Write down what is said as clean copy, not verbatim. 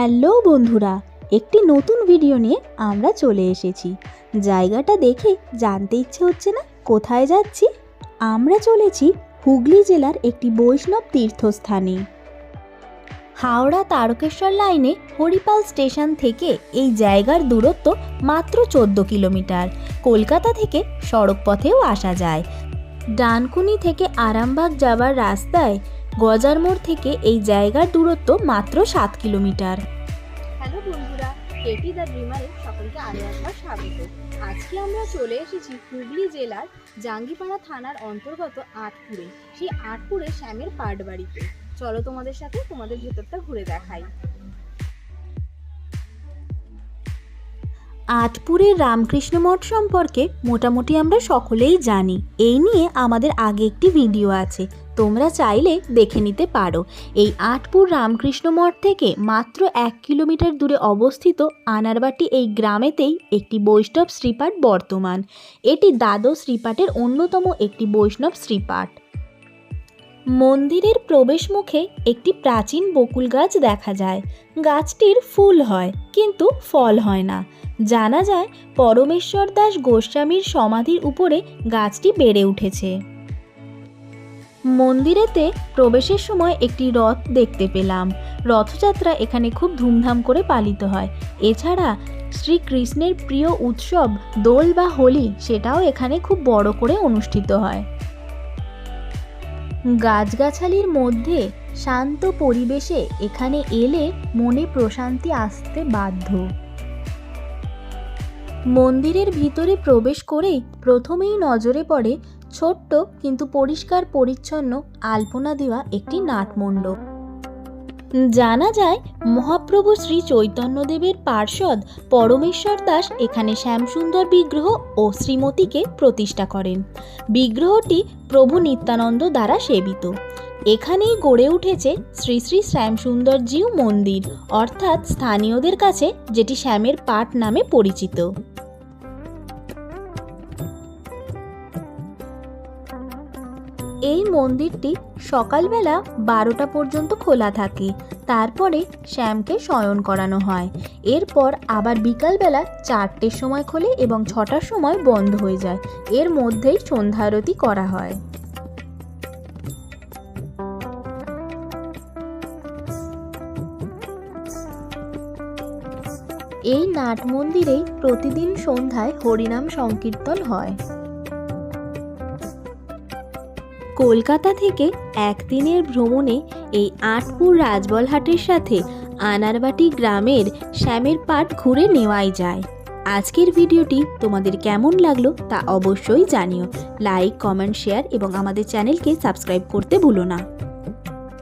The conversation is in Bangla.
হ্যালো বন্ধুরা, একটি নতুন ভিডিও নিয়ে আমরা চলে এসেছি। জায়গাটা দেখে জানতে ইচ্ছে হচ্ছে না কোথায় যাচ্ছি? আমরা চলেছি হুগলি জেলার একটি বৈষ্ণব তীর্থস্থানে। হাওড়া তারকেশ্বর লাইনে হরিপাল স্টেশন থেকে এই জায়গার দূরত্ব মাত্র 14 কিলোমিটার। কলকাতা থেকে সড়ক পথেও আসা যায়। ডানকুনি থেকে আরামবাগ যাওয়ার রাস্তায় গজার মোড় থেকে এই জায়গার দূরত্ব মাত্র 7 কিলোমিটার। হ্যালো বন্ধুরা, কেটি দ্য ড্রিমারে সকলকে আরও একবার স্বাগত। আজকে আমরা চলে এসেছি হুগলি জেলার জাঙ্গিপাড়া থানার অন্তর্গত আটপুরে। সেই আটপুরে শ্যামের পাট বাড়িতে। চলো তোমাদের সাথে তোমাদের ভেতরটা ঘুরে দেখাই। আটপুরের রামকৃষ্ণ মঠ সম্পর্কে মোটামুটি আমরা সকলেই জানি। এই নিয়ে আমাদের আগে একটি ভিডিও আছে, তোমরা চাইলে দেখে নিতে পারো। এই আটপুর রামকৃষ্ণ মঠ থেকে মাত্র 1 কিলোমিটার দূরে অবস্থিত আনারবাটি এই গ্রামেতেই একটি বৈষ্ণব শ্রীপাঠ বর্তমান। এটি দ্বাদশ শ্রীপাঠের অন্যতম একটি বৈষ্ণব শ্রীপাঠ। মন্দিরের প্রবেশ মুখে একটি প্রাচীন বকুল গাছ দেখা যায়। গাছটির ফুল হয় কিন্তু ফল হয় না। জানা যায় পরমেশ্বর দাস গোস্বামীর সমাধির উপরে গাছটি বেড়ে উঠেছে। মন্দিরেতে প্রবেশের সময় একটি রথ দেখতে পেলাম। রথযাত্রা এখানে খুব ধুমধাম করে পালিত হয়। এছাড়া শ্রীকৃষ্ণের প্রিয় উৎসব দোল বা হোলি, সেটাও এখানে খুব বড় করে অনুষ্ঠিত হয়। গাছগাছালির মধ্যে শান্ত পরিবেশে এখানে এলে মনে প্রশান্তি আসতে বাধ্য। মন্দিরের ভিতরে প্রবেশ করেই প্রথমেই নজরে পড়ে ছোট্ট কিন্তু পরিষ্কার পরিচ্ছন্ন আলপনা দেওয়া একটি নাটমণ্ডপ। জানা যায় মহাপ্রভু শ্রী চৈতন্যদেবের পার্ষদ পরমেশ্বর দাস এখানে শ্যামসুন্দর বিগ্রহ ও শ্রীমতীকে প্রতিষ্ঠা করেন। বিগ্রহটি প্রভু নিত্যানন্দ দ্বারা সেবিত। এখানেই গড়ে উঠেছে শ্রী শ্রী শ্যামসুন্দরজিউ মন্দির, অর্থাৎ স্থানীয়দের কাছে যেটি শ্যামের পাট নামে পরিচিত। এই মন্দিরটি সকালবেলা 12টা পর্যন্ত খোলা থাকে। তারপরে শ্যামকে শয়ন করানো হয়। এরপর আবার বিকালবেলা 4টের সময় খোলে এবং 6টার সময় বন্ধ হয়ে যায়। এর মধ্যেই সন্ধ্যা আরতি করা হয়। এই নাট মন্দিরেই প্রতিদিন সন্ধ্যায় হরিনাম সংকীর্তন হয়। কলকাতা থেকে একদিনের ভ্রমণে এই আটপুর রাজবলহাটের সাথে আনারবাটি গ্রামের শ্যামের পাট ঘুরে নেওয়াই যায়। আজকের ভিডিওটি তোমাদের কেমন লাগলো তা অবশ্যই জানিও। লাইক, কমেন্ট, শেয়ার এবং আমাদের চ্যানেলকে সাবস্ক্রাইব করতে ভুলো না।